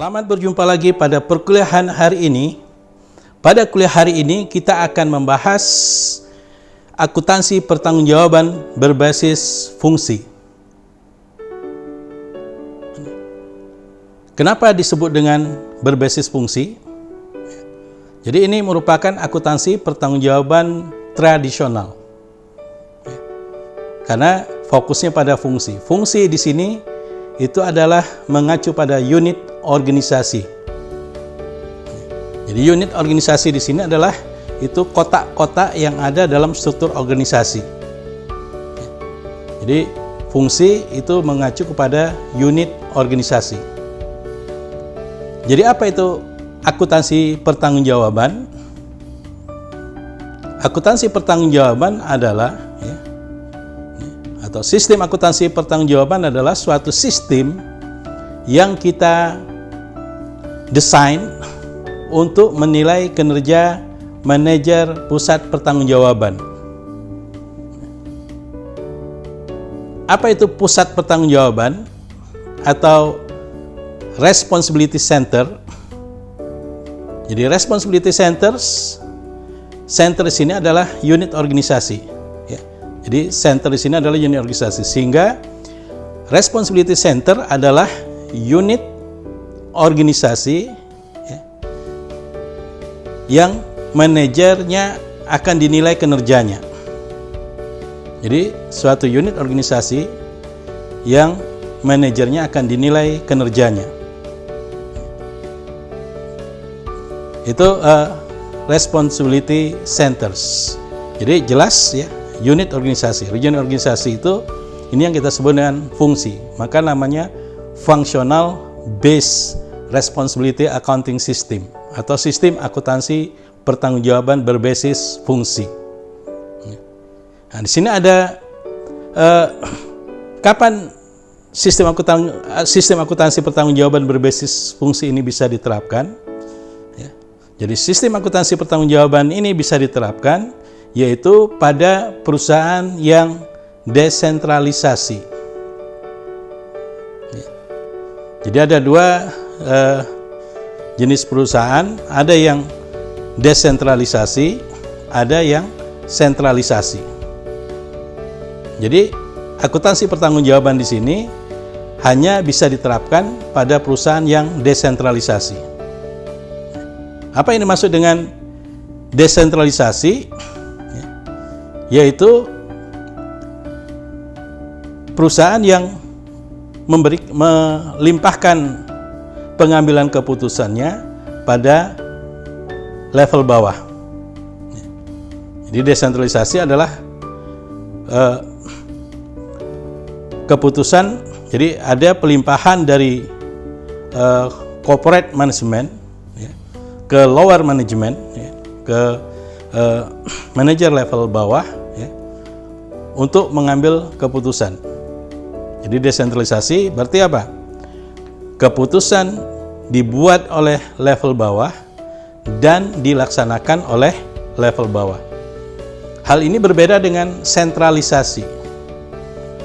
Selamat berjumpa lagi pada perkuliahan hari ini. Pada kuliah hari ini kita akan membahas akuntansi pertanggungjawaban berbasis fungsi. Kenapa disebut dengan berbasis fungsi? Jadi ini merupakan akuntansi pertanggungjawaban tradisional. Karena fokusnya pada fungsi. Fungsi di sini itu adalah mengacu pada unit organisasi. Jadi unit organisasi di sini adalah itu kotak-kotak yang ada dalam struktur organisasi. Jadi fungsi itu mengacu kepada unit organisasi. Jadi apa itu akuntansi pertanggungjawaban? Akuntansi pertanggungjawaban adalah atau sistem akuntansi pertanggungjawaban adalah suatu sistem yang kita desain untuk menilai kinerja manajer pusat pertanggungjawaban. Apa itu pusat pertanggungjawaban atau responsibility center? Jadi responsibility center di sini adalah unit organisasi. Jadi center di sini adalah unit organisasi, sehingga responsibility center adalah unit organisasi yang manajernya akan dinilai kinerjanya. Jadi suatu unit organisasi yang manajernya akan dinilai kinerjanya. Itu responsibility centers. Jadi jelas ya. Unit organisasi. Unit organisasi itu ini yang kita sebut dengan fungsi. Maka namanya functional based responsibility accounting system atau sistem akuntansi pertanggungjawaban berbasis fungsi. Nah, di sini ada kapan sistem akuntansi pertanggungjawaban berbasis fungsi ini bisa diterapkan? Ya. Jadi sistem akuntansi pertanggungjawaban ini bisa diterapkan yaitu pada perusahaan yang desentralisasi. Jadi ada dua jenis perusahaan, ada yang desentralisasi, ada yang sentralisasi. Jadi akuntansi pertanggungjawaban di sini hanya bisa diterapkan pada perusahaan yang desentralisasi. Apa yang dimaksud dengan desentralisasi? Yaitu perusahaan yang melimpahkan pengambilan keputusannya pada level bawah. Jadi desentralisasi adalah keputusan, jadi ada pelimpahan dari corporate management ke lower management, ke manajer level bawah untuk mengambil keputusan. Jadi desentralisasi berarti apa? Keputusan dibuat oleh level bawah dan dilaksanakan oleh level bawah. Hal ini berbeda dengan sentralisasi.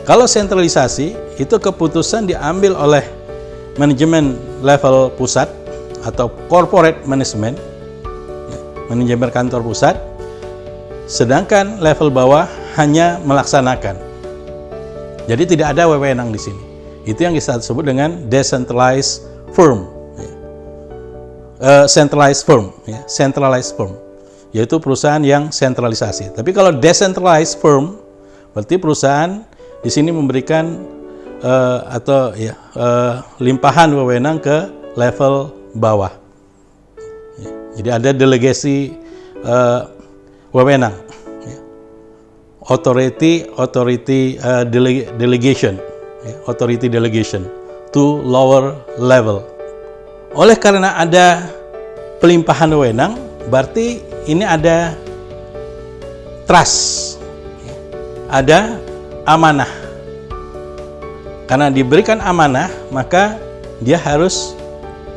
Kalau sentralisasi itu keputusan diambil oleh manajemen level pusat atau corporate management, manajemen kantor pusat, sedangkan level bawah hanya melaksanakan. Jadi tidak ada wewenang di sini. Itu yang kita sebut dengan decentralized firm, centralized firm, yaitu perusahaan yang sentralisasi. Tapi kalau decentralized firm, berarti perusahaan di sini memberikan limpahan wewenang ke level bawah. Jadi ada delegasi wewenang, authority delegation to lower level. Oleh karena ada pelimpahan wewenang, berarti ini ada trust, ada amanah. Karena diberikan amanah, maka dia harus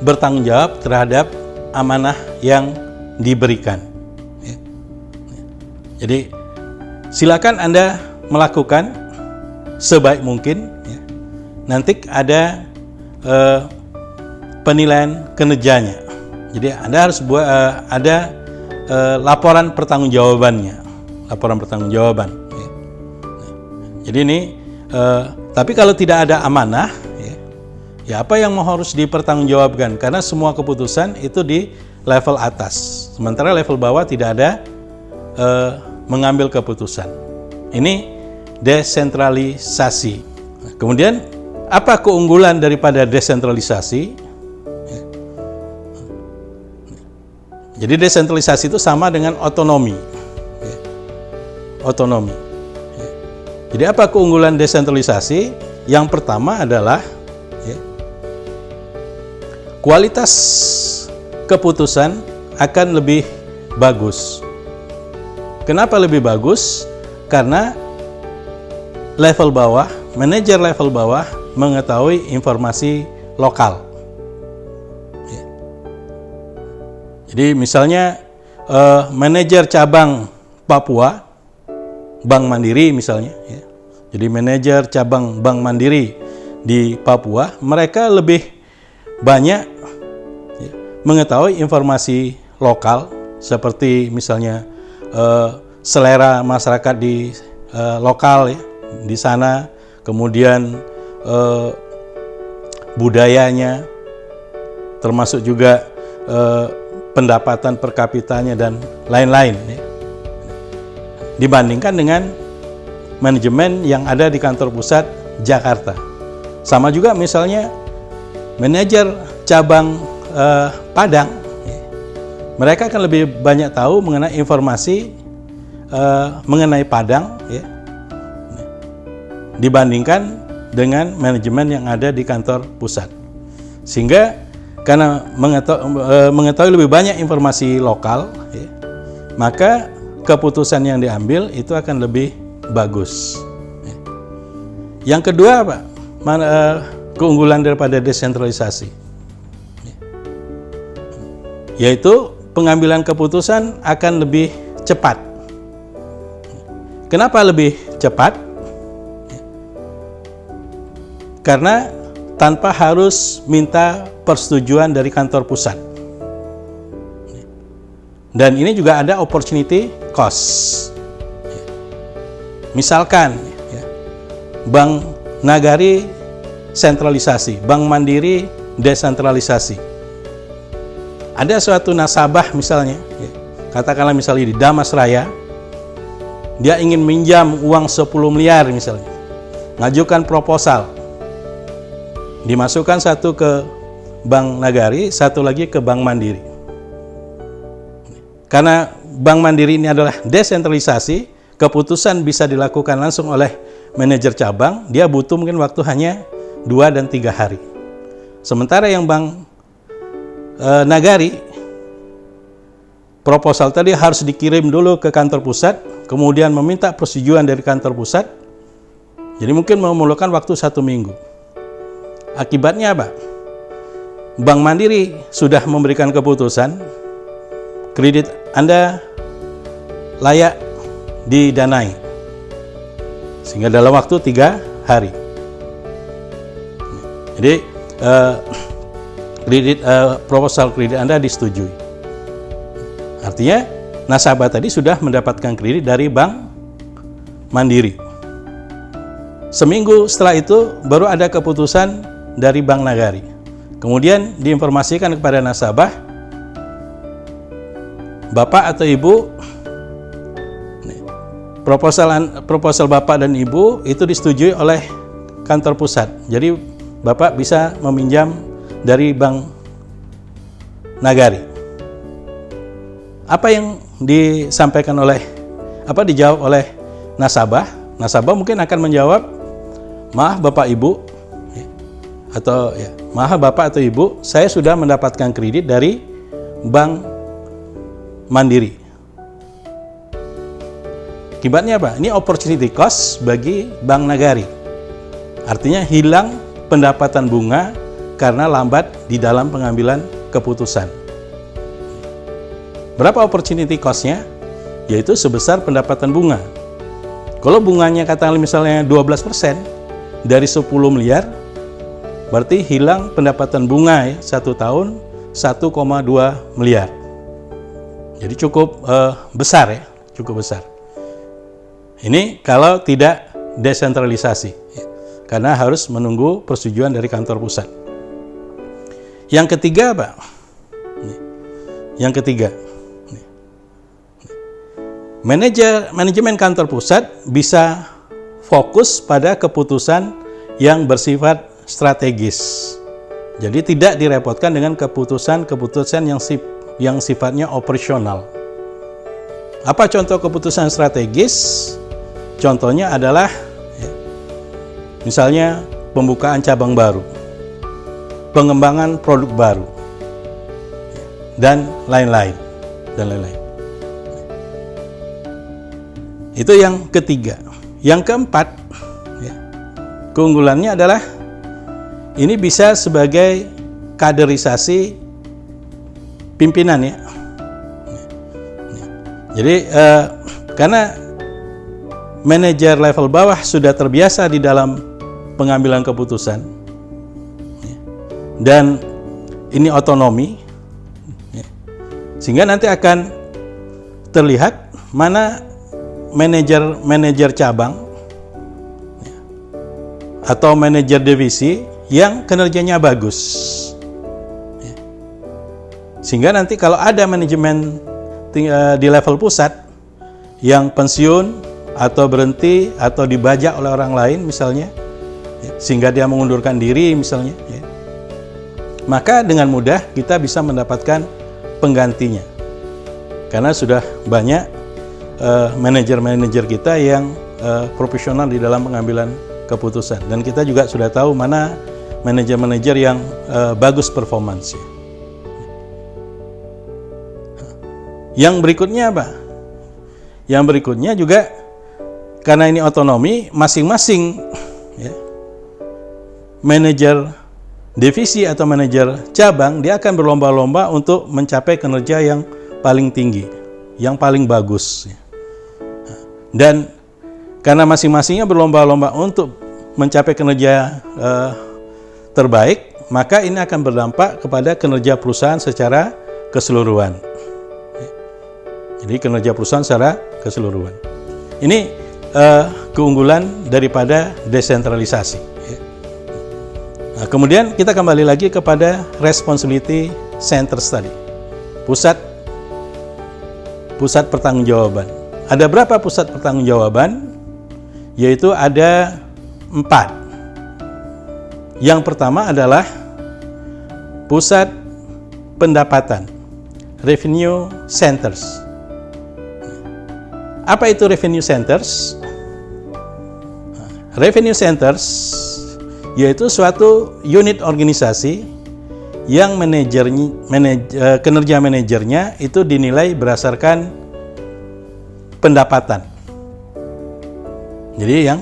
bertanggung jawab terhadap amanah yang diberikan. Jadi silakan Anda melakukan sebaik mungkin. Nanti ada penilaian kinerjanya. Jadi Anda harus buat ada laporan pertanggungjawabannya, laporan pertanggungjawaban. Ya. Jadi ini, tapi kalau tidak ada amanah, ya apa yang harus dipertanggungjawabkan? Karena semua keputusan itu di level atas, sementara level bawah tidak ada mengambil keputusan. Ini desentralisasi. Kemudian apa keunggulan daripada desentralisasi? Jadi desentralisasi itu sama dengan otonomi. Otonomi. Jadi apa keunggulan desentralisasi? Yang pertama adalah kualitas keputusan akan lebih bagus. Kenapa lebih bagus? Karena level bawah, manajer level bawah mengetahui informasi lokal. Jadi misalnya manajer cabang Papua, Bank Mandiri misalnya, jadi manajer cabang Bank Mandiri di Papua, mereka lebih banyak mengetahui informasi lokal seperti misalnya selera masyarakat di lokal di sana, kemudian budayanya, termasuk juga pendapatan per kapitanya dan lain-lain, dibandingkan dengan manajemen yang ada di kantor pusat Jakarta. Sama juga misalnya manajer cabang Padang, mereka akan lebih banyak tahu mengenai informasi mengenai Padang dibandingkan dengan manajemen yang ada di kantor pusat. Sehingga karena mengetahui lebih banyak informasi lokal, maka keputusan yang diambil itu akan lebih bagus. Yang kedua, Pak, keunggulan daripada desentralisasi, yaitu pengambilan keputusan akan lebih cepat. Kenapa lebih cepat? Karena tanpa harus minta persetujuan dari kantor pusat. Dan ini juga ada opportunity cost. Misalkan Bank Nagari sentralisasi, Bank Mandiri desentralisasi. Ada suatu nasabah misalnya, katakanlah misalnya di Damas Raya, dia ingin minjam uang 10 miliar misalnya, ngajukan proposal, dimasukkan satu ke Bank Nagari, satu lagi ke Bank Mandiri. Karena Bank Mandiri ini adalah desentralisasi, keputusan bisa dilakukan langsung oleh manajer cabang, dia butuh mungkin waktu hanya 2 dan 3 hari. Sementara yang Bank Nagari, proposal tadi harus dikirim dulu ke kantor pusat, kemudian meminta persetujuan dari kantor pusat, jadi mungkin memerlukan waktu 1 minggu. Akibatnya apa? Bank Mandiri sudah memberikan keputusan, kredit Anda layak didanai, sehingga dalam waktu 3 hari. Jadi proposal kredit Anda disetujui. Artinya nasabah tadi sudah mendapatkan kredit dari Bank Mandiri. Seminggu setelah itu baru ada keputusan dari Bank Nagari. Kemudian diinformasikan kepada nasabah, Bapak atau Ibu, proposal Bapak dan Ibu itu disetujui oleh kantor pusat. Jadi Bapak bisa meminjam dari Bank Nagari. Apa yang dijawab oleh nasabah? Nasabah mungkin akan menjawab, maaf Bapak Ibu, atau maaf Bapak atau Ibu, saya sudah mendapatkan kredit dari Bank Mandiri. Akibatnya apa? Ini opportunity cost bagi Bank Nagari. Artinya hilang pendapatan bunga karena lambat di dalam pengambilan keputusan. Berapa opportunity cost-nya? Yaitu sebesar pendapatan bunga. Kalau bunganya katakanlah misalnya 12% dari 10 miliar, berarti hilang pendapatan bunga ya, 1 tahun 1,2 miliar. Jadi cukup besar ya, cukup besar. Ini kalau tidak desentralisasi, ya, karena harus menunggu persetujuan dari kantor pusat. Yang ketiga, Pak. Yang ketiga, manajemen kantor pusat bisa fokus pada keputusan yang bersifat strategis. Jadi tidak direpotkan dengan keputusan-keputusan yang sifatnya operasional. Apa contoh keputusan strategis? Contohnya adalah misalnya pembukaan cabang baru, pengembangan produk baru, dan lain-lain. Itu yang ketiga. Yang keempat, ya, keunggulannya adalah ini bisa sebagai kaderisasi pimpinan ya. Jadi karena manajer level bawah sudah terbiasa di dalam pengambilan keputusan, ya, dan ini otonomi, ya, sehingga nanti akan terlihat mana manajer cabang ya, atau manajer divisi yang kinerjanya bagus, ya. Sehingga nanti kalau ada manajemen di level pusat yang pensiun atau berhenti atau dibajak oleh orang lain misalnya, ya, sehingga dia mengundurkan diri misalnya, ya, maka dengan mudah kita bisa mendapatkan penggantinya karena sudah banyak manajer-manajer kita yang profesional di dalam pengambilan keputusan, dan kita juga sudah tahu mana manajer-manajer yang bagus performance. Yang berikutnya apa? Yang berikutnya juga karena ini otonomi, masing-masing ya, manajer divisi atau manajer cabang dia akan berlomba-lomba untuk mencapai kinerja yang paling tinggi, yang paling bagus. Dan karena masing-masingnya berlomba-lomba untuk mencapai kinerja terbaik, maka ini akan berdampak kepada kinerja perusahaan secara keseluruhan. Jadi kinerja perusahaan secara keseluruhan. Ini keunggulan daripada desentralisasi. Nah, kemudian kita kembali lagi kepada responsibility centers tadi, pusat pertanggungjawaban. Ada berapa pusat pertanggungjawaban? Yaitu ada 4. Yang pertama adalah pusat pendapatan, revenue centers. Apa itu revenue centers? Revenue centers yaitu suatu unit organisasi yang kinerja manajernya itu dinilai berdasarkan pendapatan. Jadi yang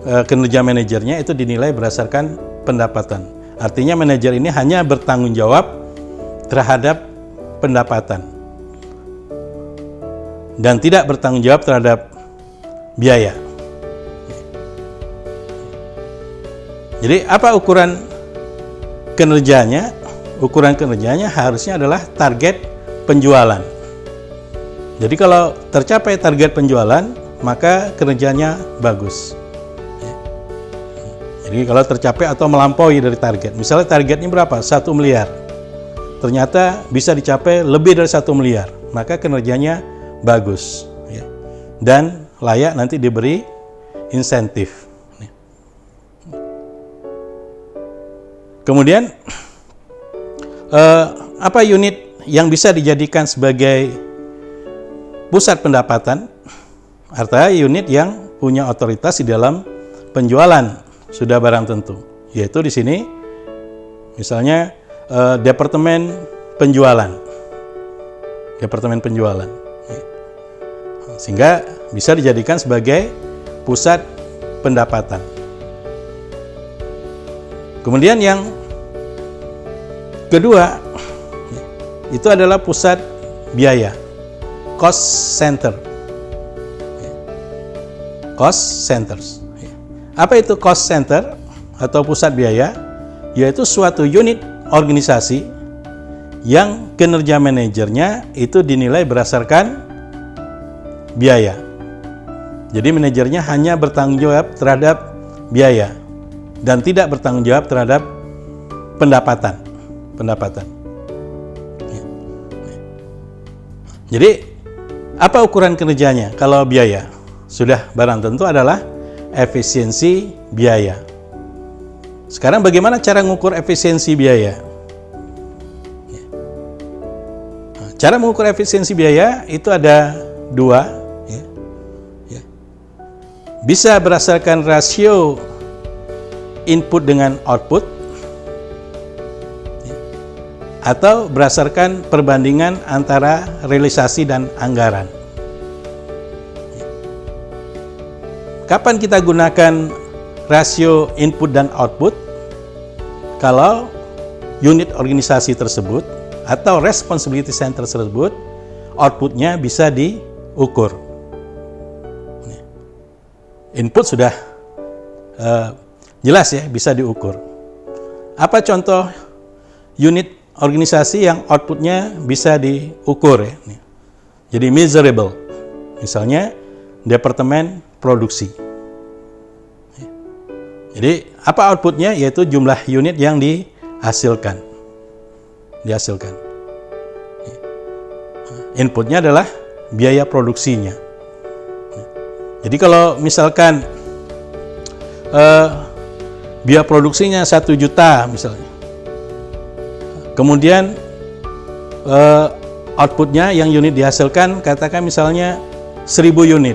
kinerja manajernya itu dinilai berdasarkan pendapatan. Artinya manajer ini hanya bertanggung jawab terhadap pendapatan dan tidak bertanggung jawab terhadap biaya. Jadi apa ukuran kinerjanya? Ukuran kinerjanya harusnya adalah target penjualan. Jadi kalau tercapai target penjualan, maka kinerjanya bagus. Jadi kalau tercapai atau melampaui dari target, misalnya targetnya berapa? 1 miliar. Ternyata bisa dicapai lebih dari 1 miliar, maka kinerjanya bagus, ya, dan layak nanti diberi insentif. Kemudian apa unit yang bisa dijadikan sebagai pusat pendapatan? Artinya unit yang punya otoritas di dalam penjualan sudah barang tentu, yaitu di sini misalnya departemen penjualan, sehingga bisa dijadikan sebagai pusat pendapatan. Kemudian yang kedua itu adalah pusat biaya, cost center. Cost centers. Apa itu cost center atau pusat biaya? yaitu suatu unit organisasi yang kinerja manajernya itu dinilai berdasarkan biaya. Jadi manajernya hanya bertanggung jawab terhadap biaya dan tidak bertanggung jawab terhadap pendapatan. Jadi apa ukuran kinerjanya? Kalau biaya sudah barang tentu adalah efisiensi biaya. Sekarang bagaimana cara mengukur efisiensi biaya? Cara mengukur efisiensi biaya itu ada dua. Bisa berdasarkan rasio input dengan output, atau berdasarkan perbandingan antara realisasi dan anggaran. Kapan kita gunakan rasio input dan output? Kalau unit organisasi tersebut atau responsibility center tersebut outputnya bisa diukur. Input sudah jelas ya, bisa diukur. Apa contoh unit organisasi yang outputnya bisa diukur ya? Jadi measurable. Misalnya departemen produksi. Jadi apa outputnya? Yaitu jumlah unit yang dihasilkan. Inputnya adalah biaya produksinya. Jadi kalau misalkan biaya produksinya 1 juta misalnya, kemudian outputnya yang unit dihasilkan katakan misalnya 1000 unit,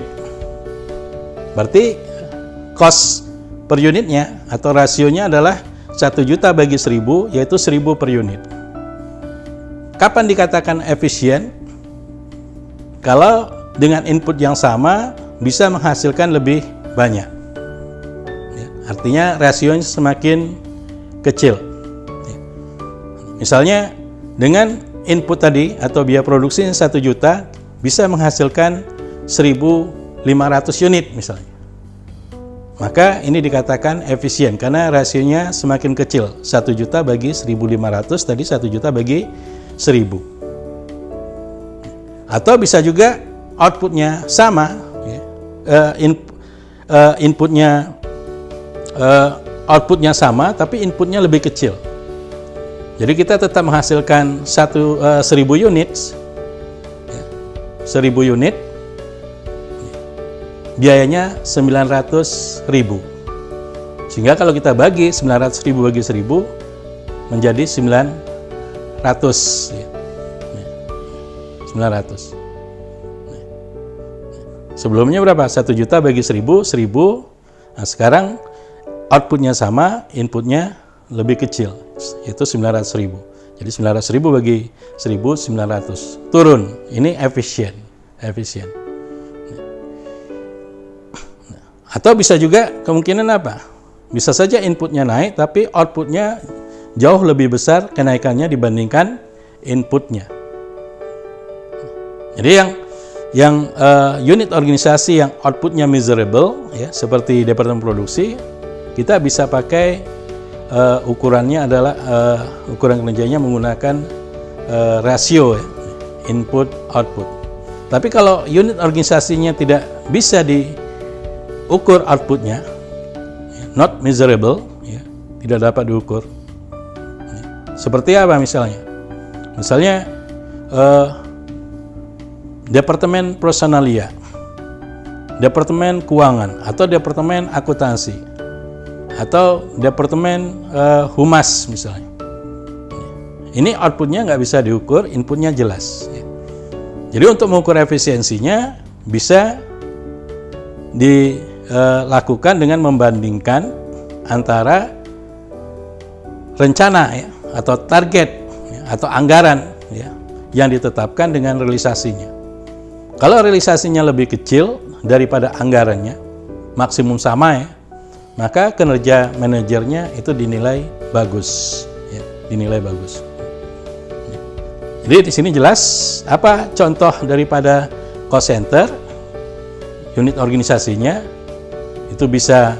berarti cost per unitnya atau rasionya adalah 1 juta bagi 1000, yaitu 1000 per unit. Kapan dikatakan efisien? Kalau dengan input yang sama bisa menghasilkan lebih banyak. Artinya rasionya semakin kecil. Misalnya dengan input tadi atau biaya produksi 1 juta bisa menghasilkan 1.500 unit misalnya. Maka ini dikatakan efisien karena rasionya semakin kecil. 1 juta bagi 1.500 tadi 1 juta bagi 1000. Atau bisa juga outputnya sama, outputnya sama tapi inputnya lebih kecil. Jadi kita tetap menghasilkan 1.000 unit, 1.000 unit, biayanya 900.000. Sehingga kalau kita bagi 900.000 bagi 1.000 menjadi 900. 900. Sebelumnya berapa? 1 juta bagi 1000, 1000. Nah, sekarang outputnya sama, inputnya lebih kecil, yaitu 900.000. Jadi 900.000 bagi 1000, 900. Turun. Ini efisien. Atau bisa juga kemungkinan apa? Bisa saja inputnya naik, tapi outputnya jauh lebih besar kenaikannya dibandingkan inputnya. Jadi yang unit organisasi yang outputnya measurable ya, seperti departemen produksi, kita bisa pakai ukurannya adalah ukuran kinerjanya menggunakan rasio ya, input output. Tapi kalau unit organisasinya tidak bisa diukur outputnya, not measurable ya, tidak dapat diukur. Seperti apa misalnya? Misalnya departemen personalia, departemen keuangan, atau departemen akuntansi, atau departemen humas misalnya. Ini outputnya nggak bisa diukur, inputnya jelas. Jadi untuk mengukur efisiensinya bisa dilakukan dengan membandingkan antara rencana ya, atau target ya, atau anggaran ya, yang ditetapkan dengan realisasinya. Kalau realisasinya lebih kecil daripada anggarannya, maksimum sama ya, maka kinerja manajernya itu dinilai bagus, ya, dinilai bagus. Jadi di sini jelas apa contoh daripada cost center, unit organisasinya itu bisa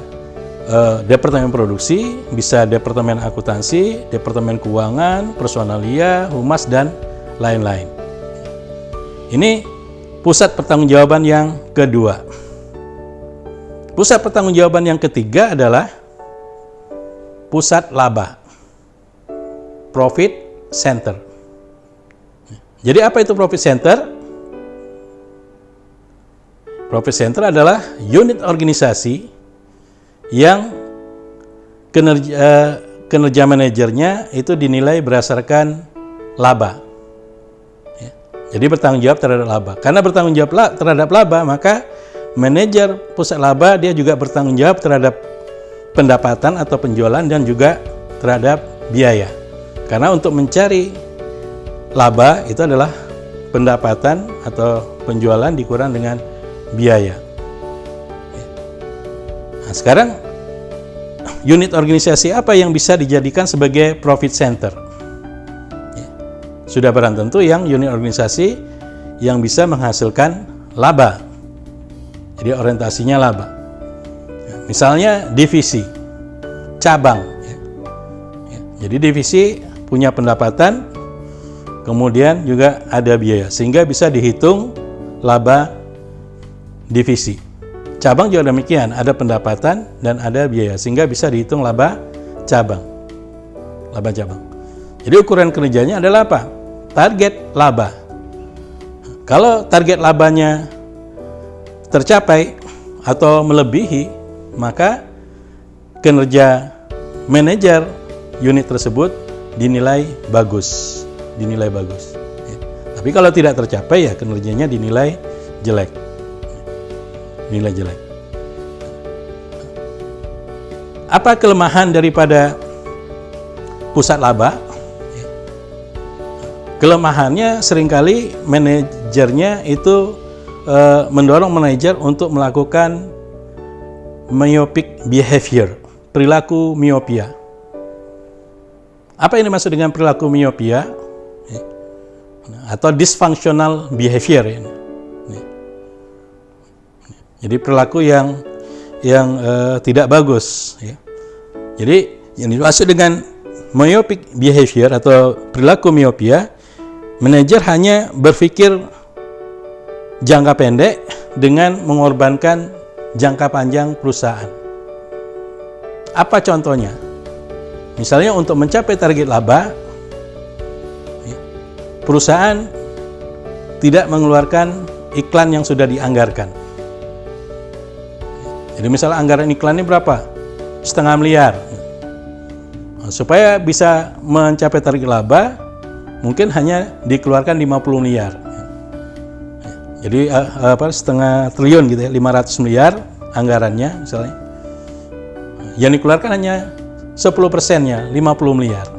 departemen produksi, bisa departemen akuntansi, departemen keuangan, personalia, humas, dan lain-lain. Ini pusat pertanggungjawaban yang kedua. Pusat pertanggungjawaban yang ketiga adalah pusat laba, profit center. Jadi apa itu profit center? Profit center adalah unit organisasi yang kinerja manajernya itu dinilai berdasarkan laba. Jadi bertanggung jawab terhadap laba. Karena bertanggung jawab terhadap laba, maka manajer pusat laba dia juga bertanggung jawab terhadap pendapatan atau penjualan dan juga terhadap biaya. Karena untuk mencari laba itu adalah pendapatan atau penjualan dikurang dengan biaya. Nah, sekarang unit organisasi apa yang bisa dijadikan sebagai profit center? Sudah barang tentu yang unit organisasi yang bisa menghasilkan laba. Jadi orientasinya laba. Misalnya divisi, cabang. Jadi divisi punya pendapatan, kemudian juga ada biaya, sehingga bisa dihitung laba divisi. Cabang juga demikian, ada pendapatan dan ada biaya, sehingga bisa dihitung laba cabang. Laba cabang. Jadi ukuran kerjanya adalah apa? Target laba. Kalau target labanya tercapai atau melebihi, maka kinerja manajer unit tersebut dinilai bagus. Tapi kalau tidak tercapai, ya kinerjanya dinilai jelek. Apa kelemahan daripada pusat laba? Kelemahannya seringkali manajernya itu mendorong manajer untuk melakukan myopic behavior, perilaku miopia. Apa yang dimaksud dengan perilaku miopia? Atau dysfunctional behavior ini. Jadi perilaku yang tidak bagus. Jadi yang dimaksud dengan myopic behavior atau perilaku miopia, manajer hanya berpikir jangka pendek dengan mengorbankan jangka panjang perusahaan. Apa contohnya? Misalnya untuk mencapai target laba, perusahaan tidak mengeluarkan iklan yang sudah dianggarkan. Jadi misalnya anggaran iklan ini berapa? 0,5 miliar. Supaya bisa mencapai target laba, mungkin hanya dikeluarkan 50 miliar. Jadi 0,5 triliun gitu ya, 500 miliar anggarannya misalnya. Yang dikeluarkan hanya 10%-nya, 50 miliar.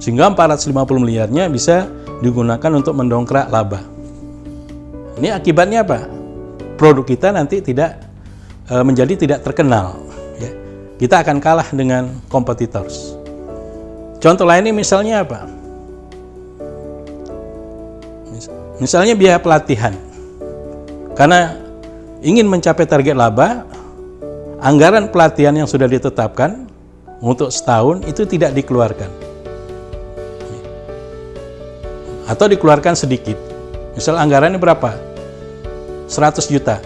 Sehingga 450 miliarnya bisa digunakan untuk mendongkrak laba. Ini akibatnya apa? Produk kita nanti menjadi tidak terkenal. Kita akan kalah dengan competitors. Contoh lainnya misalnya apa? Misalnya biaya pelatihan. Karena ingin mencapai target laba, anggaran pelatihan yang sudah ditetapkan untuk setahun itu tidak dikeluarkan. Atau dikeluarkan sedikit. Misal anggarannya berapa? 100 juta.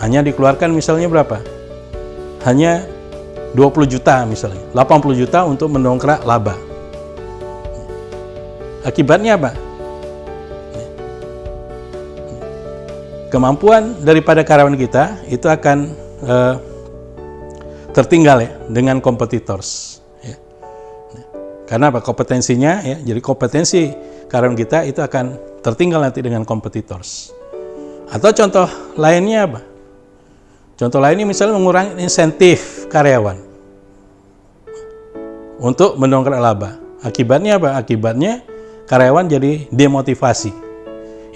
Hanya dikeluarkan misalnya berapa? Hanya 20 juta misalnya. 80 juta untuk mendongkrak laba. Akibatnya apa? Kemampuan daripada karyawan kita itu akan tertinggal ya dengan competitors. Karena apa? Kompetensinya ya. Jadi kompetensi karyawan kita itu akan tertinggal nanti dengan competitors. Atau contoh lainnya apa? Contoh lainnya misalnya mengurangi insentif karyawan untuk mendongkrak laba. Akibatnya apa? Akibatnya karyawan jadi demotivasi.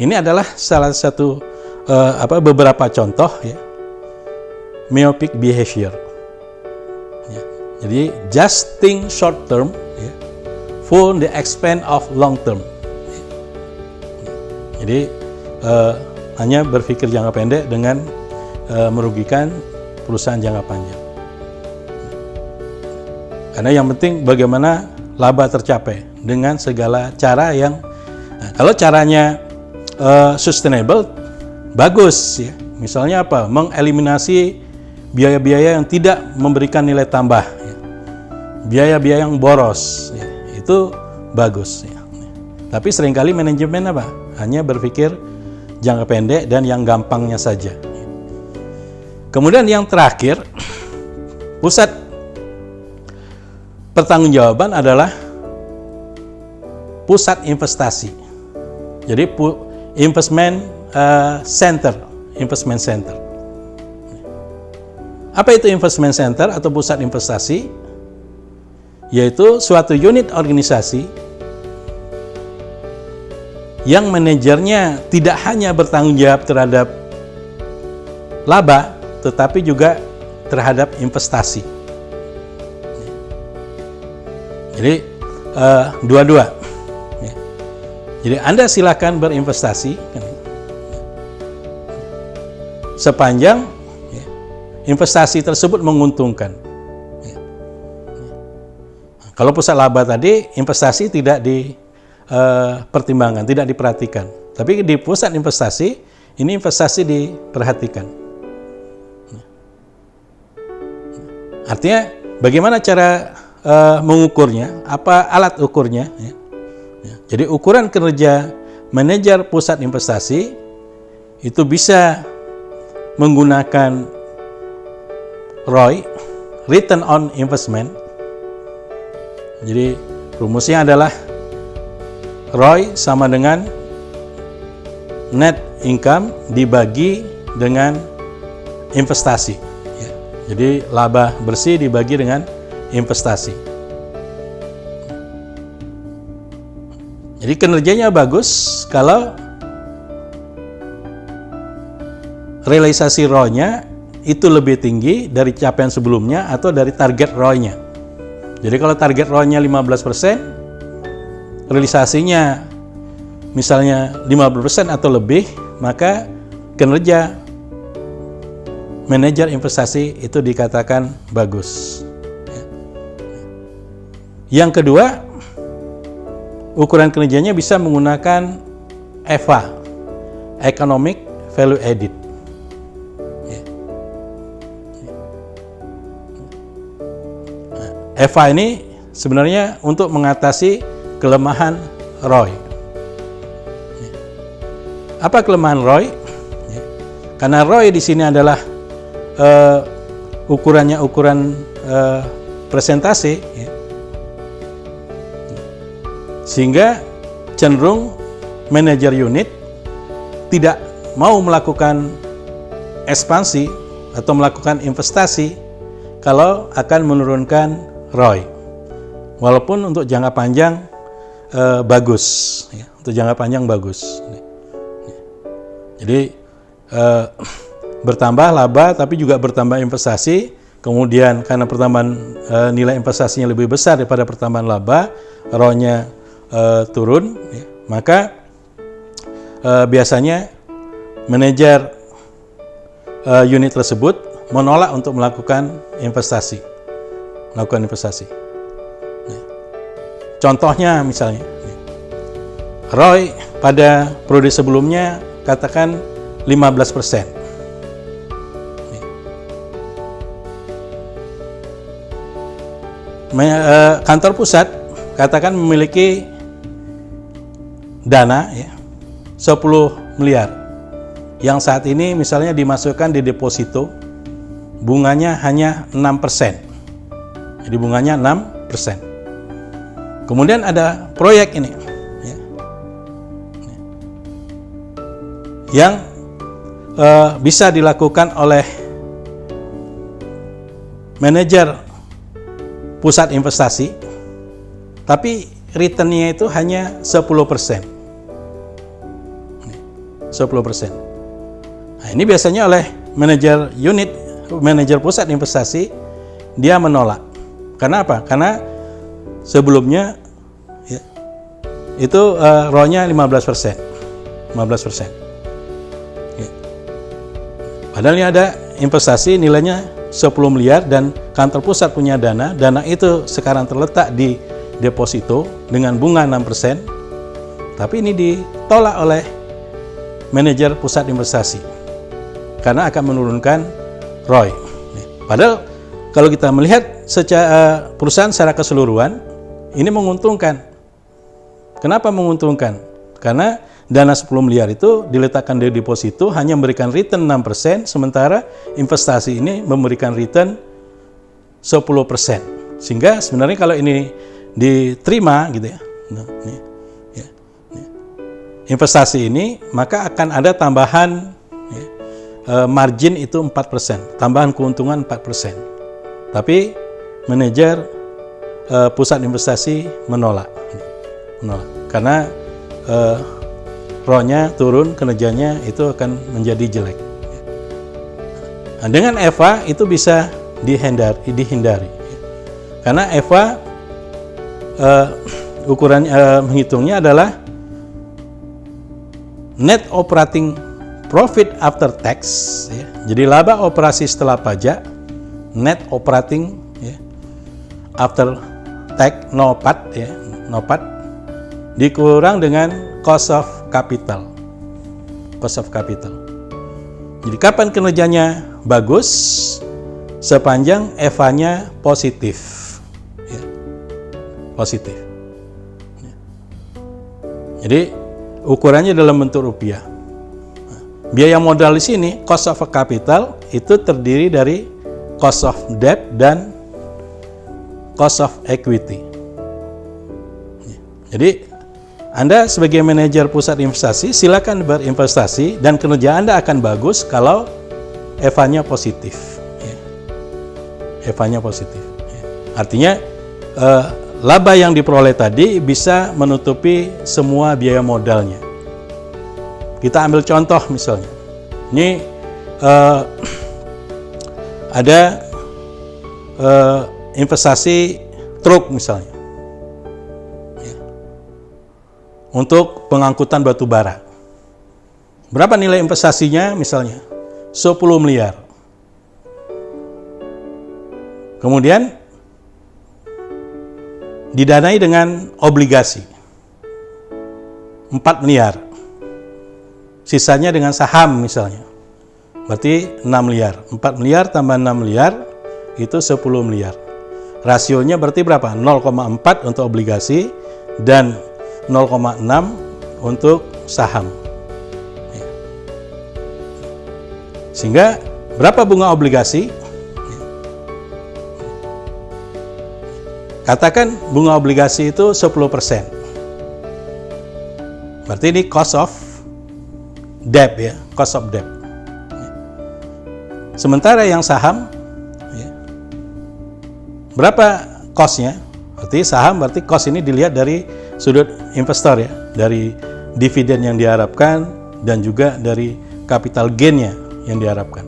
Ini adalah salah satu beberapa contoh ya myopic behavior. Ya. Jadi just think short term ya, for the expense of long term. Jadi hanya berpikir jangka pendek dengan merugikan perusahaan jangka panjang. Karena yang penting bagaimana laba tercapai dengan segala cara yang, kalau caranya sustainable, bagus ya. Misalnya apa? Mengeliminasi biaya-biaya yang tidak memberikan nilai tambah, ya. Biaya-biaya yang boros, ya. Itu bagus. Ya. Tapi seringkali manajemen apa? Hanya berpikir jangka pendek dan yang gampangnya saja. Kemudian yang terakhir, pusat pertanggungjawaban adalah pusat investasi. Jadi investment center. Apa itu investment center atau pusat investasi? Yaitu suatu unit organisasi yang manajernya tidak hanya bertanggung jawab terhadap laba, tetapi juga terhadap investasi. Jadi dua-dua. Jadi Anda silakan berinvestasi sepanjang investasi tersebut menguntungkan. Kalau pusat laba tadi, investasi tidak dipertimbangkan, tidak diperhatikan. Tapi di pusat investasi, ini investasi diperhatikan. Artinya, bagaimana cara mengukurnya? Apa alat ukurnya? Jadi ukuran kinerja manajer pusat investasi itu bisa menggunakan ROI, Return on Investment. Jadi rumusnya adalah ROI sama dengan net income dibagi dengan investasi. Ya. Jadi laba bersih dibagi dengan investasi. Jadi kinerjanya bagus kalau realisasi ROI-nya itu lebih tinggi dari capaian sebelumnya atau dari target ROI-nya. Jadi kalau target ROI-nya 15%, realisasinya misalnya 50% atau lebih, maka kinerja manajer investasi itu dikatakan bagus. Yang kedua, ukuran kinerjanya bisa menggunakan EVA, Economic Value Added. EVA ini sebenarnya untuk mengatasi kelemahan ROI. Apa kelemahan ROI? Karena ROI di sini adalah ukurannya ukuran presentasi, sehingga cenderung manajer unit tidak mau melakukan ekspansi atau melakukan investasi kalau akan menurunkan ROI, walaupun untuk jangka panjang bagus, ya, untuk jangka panjang bagus. Jadi bertambah laba, tapi juga bertambah investasi. Kemudian karena pertambahan nilai investasinya lebih besar daripada pertambahan laba, ROI-nya turun, ya, maka biasanya manajer unit tersebut menolak untuk melakukan investasi. Contohnya misalnya, ROI pada periode sebelumnya katakan 15%. Kantor pusat katakan memiliki dana, ya, 10 miliar yang saat ini misalnya dimasukkan di deposito, bunganya hanya 6%. Jadi bunganya 6%. Kemudian ada proyek ini, ya, yang bisa dilakukan oleh manajer pusat investasi, tapi return-nya itu hanya 10%. 10%. Nah, ini biasanya oleh manajer unit, manajer pusat investasi, dia menolak. Karena apa? Karena sebelumnya, ya, itu ROI-nya 15%. Ya. Padahal ini ada investasi nilainya 10 miliar dan kantor pusat punya dana itu sekarang terletak di deposito dengan bunga 6%, tapi ini ditolak oleh manajer pusat investasi karena akan menurunkan ROI. Padahal kalau kita melihat secara perusahaan secara keseluruhan, ini menguntungkan. Kenapa menguntungkan? Karena dana 10 miliar itu diletakkan di deposito hanya memberikan return 6%, sementara investasi ini memberikan return 10%. Sehingga sebenarnya kalau ini diterima gitu ya, investasi ini, maka akan ada tambahan margin itu 4%, tambahan keuntungan 4%. Tapi manajer pusat investasi menolak karena ROI-nya turun, kinerjanya itu akan menjadi jelek. Nah, dengan EVA itu bisa dihindari. Karena EVA ukuran menghitungnya adalah net operating profit after tax, ya. Jadi laba operasi setelah pajak, net operating after tax NOPAT, NOPAT dikurang dengan cost of capital. Jadi kapan kinerjanya bagus? Sepanjang EVA-nya positif. Positif. Jadi ukurannya dalam bentuk rupiah. Biaya modal di sini, cost of capital, itu terdiri dari cost of debt dan cost of equity. Jadi Anda sebagai manajer pusat investasi silakan berinvestasi dan kinerja Anda akan bagus kalau EVA-nya positif. EVA-nya positif. Artinya laba yang diperoleh tadi bisa menutupi semua biaya modalnya. Kita ambil contoh misalnya, ini ada investasi truk misalnya, untuk pengangkutan batu bara. Berapa nilai investasinya misalnya? 10 miliar. Kemudian didanai dengan obligasi 4 miliar. Sisanya dengan saham misalnya. Berarti 6 miliar. 4 miliar tambah 6 miliar itu 10 miliar. Rasionya berarti berapa? 0,4 untuk obligasi dan 0,6 untuk saham. Sehingga berapa bunga obligasi? Katakan bunga obligasi itu 10%. Berarti ini cost of debt ya, cost of debt. Sementara yang saham berapa cost-nya? Berarti saham, berarti cost ini dilihat dari sudut investor ya, dari dividen yang diharapkan dan juga dari capital gain-nya yang diharapkan,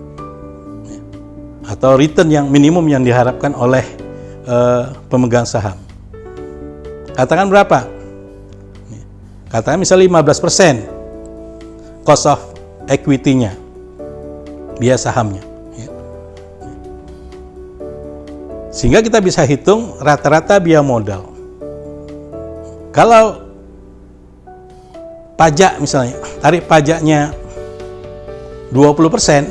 atau return yang minimum yang diharapkan oleh pemegang saham. Katakan berapa? Katakan misalnya 15% cost of equity-nya, biaya sahamnya. Sehingga kita bisa hitung rata-rata biaya modal. Kalau pajak misalnya, tarif pajaknya 20%,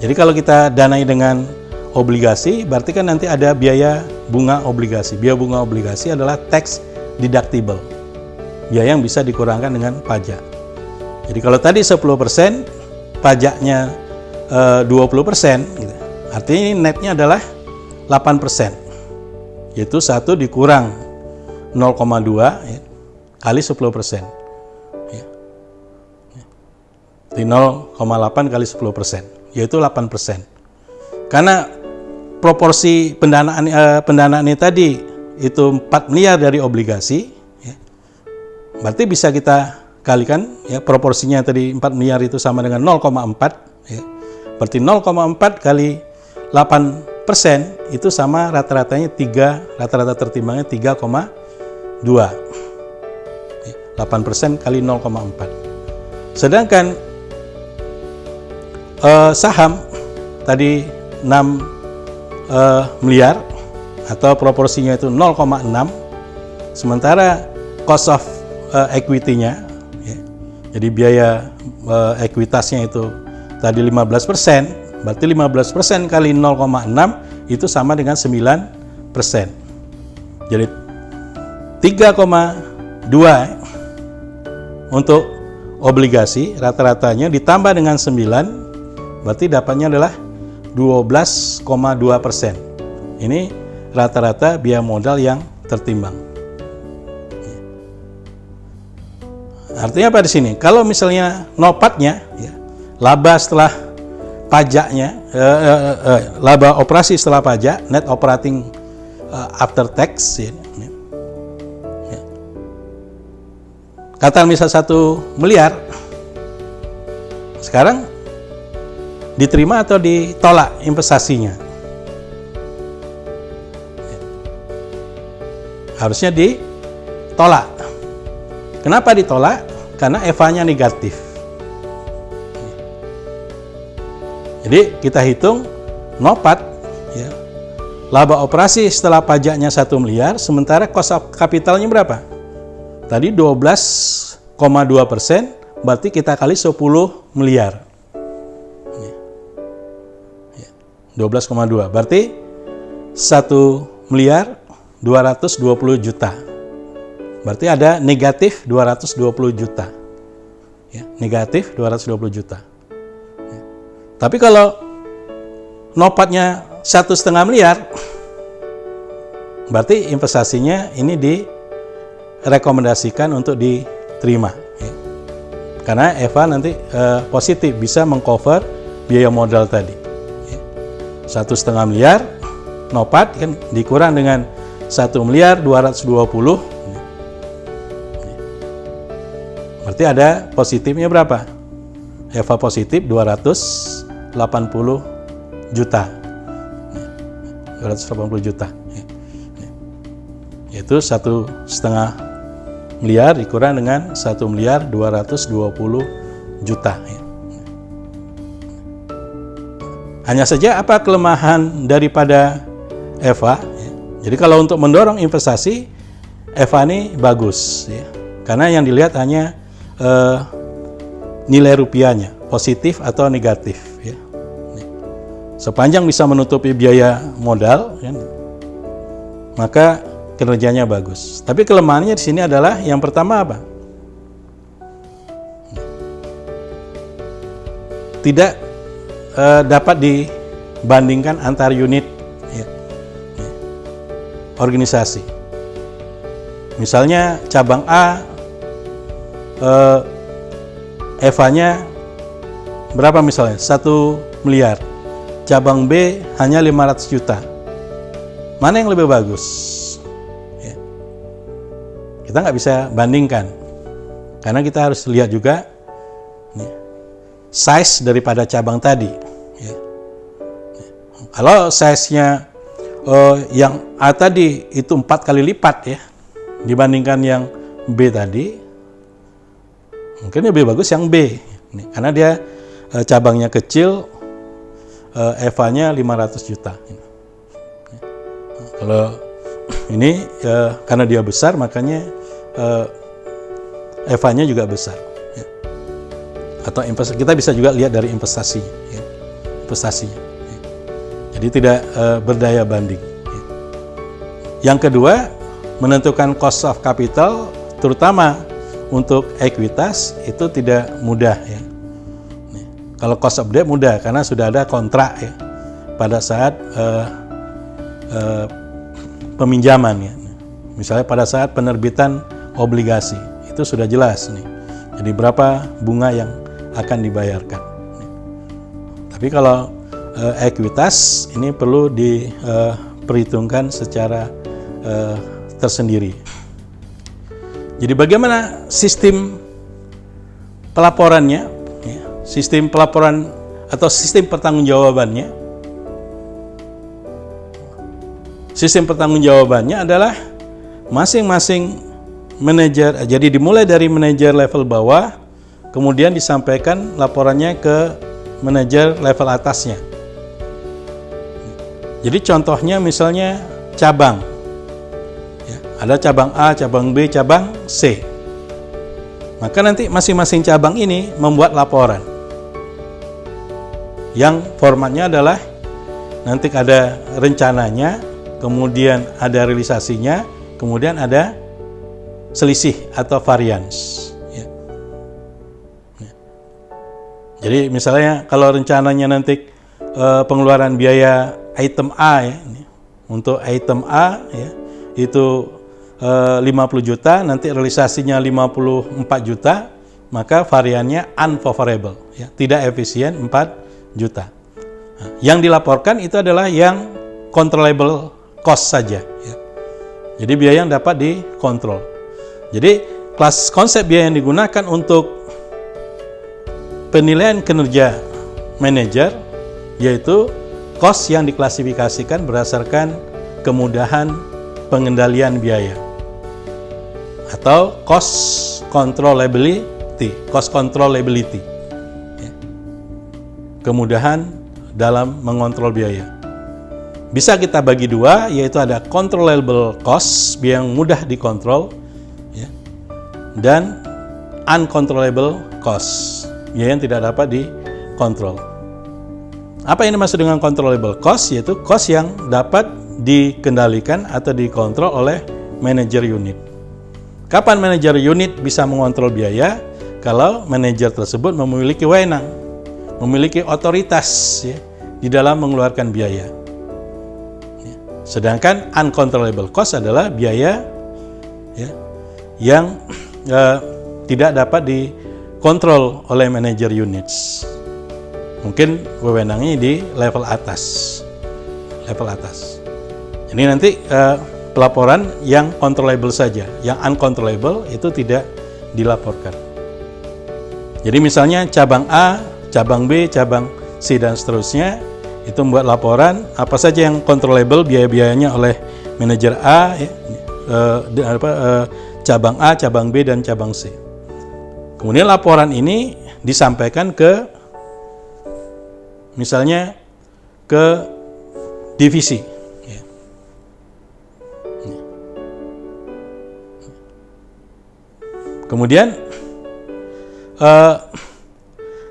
jadi kalau kita danai dengan obligasi, berarti kan nanti ada biaya bunga obligasi. Biaya bunga obligasi adalah tax deductible, biaya yang bisa dikurangkan dengan pajak. Jadi kalau tadi 10%, pajaknya 20%, gitu. Artinya netnya adalah 8%, yaitu 1 dikurang 0,2 ya, kali 10%. Di 0,8 kali 10%, yaitu 8%. Karena proporsi pendanaannya tadi itu 4 miliar dari obligasi, ya, berarti bisa kita kalikan ya, proporsinya tadi 4 miliar itu sama dengan 0,4 ya. Berarti 0,4 kali 8% itu sama rata-ratanya 3, rata-rata tertimbangnya 3,2. 8% kali 0,4. Sedangkan saham tadi 6 miliar atau proporsinya itu 0,6, sementara cost of equity-nya, ya, jadi biaya ekuitasnya itu tadi 15%, berarti 15% kali 0,6 itu sama dengan 9%. Jadi 3,2 untuk obligasi rata-ratanya ditambah dengan 9, berarti dapatnya adalah 12,2%. Ini rata-rata biaya modal yang tertimbang. Artinya apa di sini? Kalau misalnya NOPAT-nya, ya, laba setelah pajaknya, laba operasi setelah pajak, net operating after tax, ya, kata misal 1 miliar, sekarang diterima atau ditolak investasinya? Harusnya ditolak. Kenapa ditolak? Karena EVA-nya negatif. Jadi kita hitung NOPAT, ya, laba operasi setelah pajaknya 1 miliar, sementara cost of capitalnya berapa? Tadi 12,2%, berarti kita kali 10 miliar. 12,2, berarti 1 miliar 220 juta. Berarti ada negatif 220 juta. Ya, negatif 220 juta. Ya. Tapi kalau NOPAT-nya 1,5 miliar, berarti investasinya ini direkomendasikan untuk diterima. Ya. Karena EVA nanti positif, bisa mengcover biaya modal tadi. Ya. 1,5 miliar NOPAT kan dikurang dengan 1 miliar 220, berarti ada positifnya berapa? EVA positif 280 juta. 280 juta. Yaitu 1,5 miliar dikurang dengan 1 miliar 220 juta. Hanya saja apa kelemahan daripada EVA? Jadi kalau untuk mendorong investasi, EVA ini bagus, ya. Karena yang dilihat hanya nilai rupiahnya, positif atau negatif. Ya. Sepanjang bisa menutupi biaya modal, ya, maka kinerjanya bagus. Tapi kelemahannya di sini adalah yang pertama apa? Tidak dapat dibandingkan antar unit, ya, organisasi. Misalnya cabang A EVA-nya berapa misalnya? 1 miliar. Cabang B hanya 500 juta. Mana yang lebih bagus? Ya. Kita nggak bisa bandingkan. Karena kita harus lihat juga, ya, size daripada cabang tadi. Ya. Ya. Kalau size-nya yang A tadi itu 4 kali lipat, ya, dibandingkan yang B tadi, mungkin lebih bagus yang B, karena dia cabangnya kecil, EVA-nya 500 juta. Kalau ini karena dia besar, makanya EVA-nya juga besar. Ya. Atau kita bisa juga lihat dari investasinya. Ya. Investasinya. Ya. Jadi tidak berdaya banding. Ya. Yang kedua, menentukan cost of capital, terutama untuk ekuitas, itu tidak mudah, ya. Kalau cost of debt mudah karena sudah ada kontrak, ya, pada saat peminjaman, ya. Misalnya pada saat penerbitan obligasi itu sudah jelas nih. Jadi berapa bunga yang akan dibayarkan. Tapi kalau ekuitas ini perlu diperhitungkan secara tersendiri. Jadi bagaimana sistem pelaporannya, ya, sistem pelaporan atau sistem pertanggungjawabannya? Sistem pertanggungjawabannya adalah masing-masing manajer, jadi dimulai dari manajer level bawah, kemudian disampaikan laporannya ke manajer level atasnya. Jadi contohnya misalnya cabang. Ya, ada cabang A, cabang B, cabang C. Maka nanti masing-masing cabang ini membuat laporan. Yang formatnya adalah nanti ada rencananya, kemudian ada realisasinya, kemudian ada selisih atau varians. Ya. Ya. Jadi misalnya kalau rencananya nanti pengeluaran biaya item A ya, untuk item A ya, itu 50 juta, nanti realisasinya 54 juta, maka variannya unfavorable, ya, tidak efisien 4 juta. Nah, yang dilaporkan itu adalah yang controllable cost saja. Ya. Jadi biaya yang dapat dikontrol. Jadi konsep biaya yang digunakan untuk penilaian kinerja manajer yaitu cost yang diklasifikasikan berdasarkan kemudahan pengendalian biaya atau cost controllability. Ya. Kemudahan dalam mengontrol biaya. Bisa kita bagi dua, yaitu ada controllable cost yang mudah dikontrol, ya, dan uncontrollable cost yang tidak dapat dikontrol. Apa yang dimaksud dengan controllable cost? Yaitu cost yang dapat dikendalikan atau dikontrol oleh manajer unit. Kapan manajer unit bisa mengontrol biaya? Kalau manajer tersebut memiliki wewenang, memiliki otoritas ya, di dalam mengeluarkan biaya. Ya. Sedangkan uncontrollable cost adalah biaya ya, yang tidak dapat dikontrol oleh manajer units. Mungkin wewenangnya di level atas. Jadi nanti pelaporan yang controllable saja, yang uncontrollable itu tidak dilaporkan. Jadi misalnya cabang A, cabang B, cabang C dan seterusnya itu membuat laporan apa saja yang controllable biaya-biayanya oleh manajer A, ya, cabang A, cabang B dan cabang C. Kemudian laporan ini disampaikan ke misalnya ke divisi. Ya. Kemudian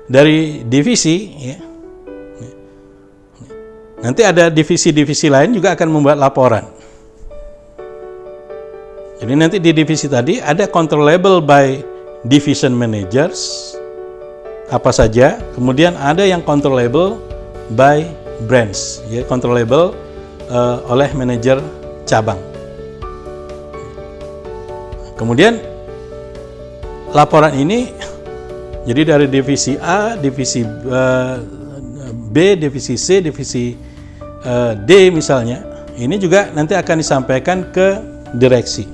dari divisi, ya, nanti ada divisi-divisi lain juga akan membuat laporan. Jadi nanti di divisi tadi ada controllable by division managers, apa saja, kemudian ada yang controllable by branch, ya, controllable oleh manajer cabang. Kemudian laporan ini jadi dari divisi A, divisi B, divisi C, divisi D misalnya, ini juga nanti akan disampaikan ke direksi.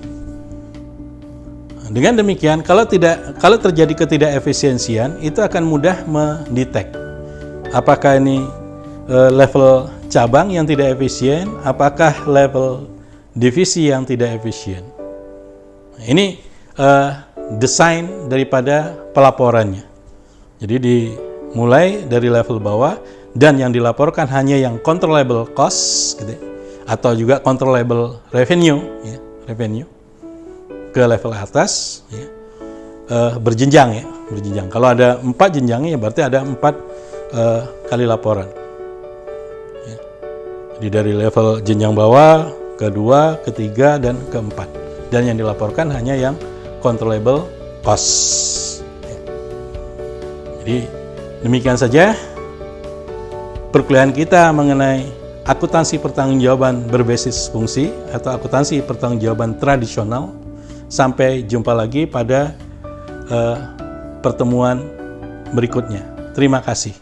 Dengan demikian, kalau terjadi ketidakefisiensian, itu akan mudah mendetek apakah ini level cabang yang tidak efisien, apakah level divisi yang tidak efisien. Ini desain daripada pelaporannya. Jadi dimulai dari level bawah dan yang dilaporkan hanya yang controllable cost, gitu, atau juga controllable revenue, ya, ke level atas, ya, berjenjang, ya, berjenjang. Kalau ada 4 jenjangnya, ya berarti ada 4 kali laporan. Ya. Jadi dari level jenjang bawah, kedua, ketiga, dan keempat. Dan yang dilaporkan hanya yang controllable cost. Ya. Jadi demikian saja perkuliahan kita mengenai akuntansi pertanggungjawaban berbasis fungsi atau akuntansi pertanggungjawaban tradisional. Sampai jumpa lagi pada pertemuan berikutnya. Terima kasih.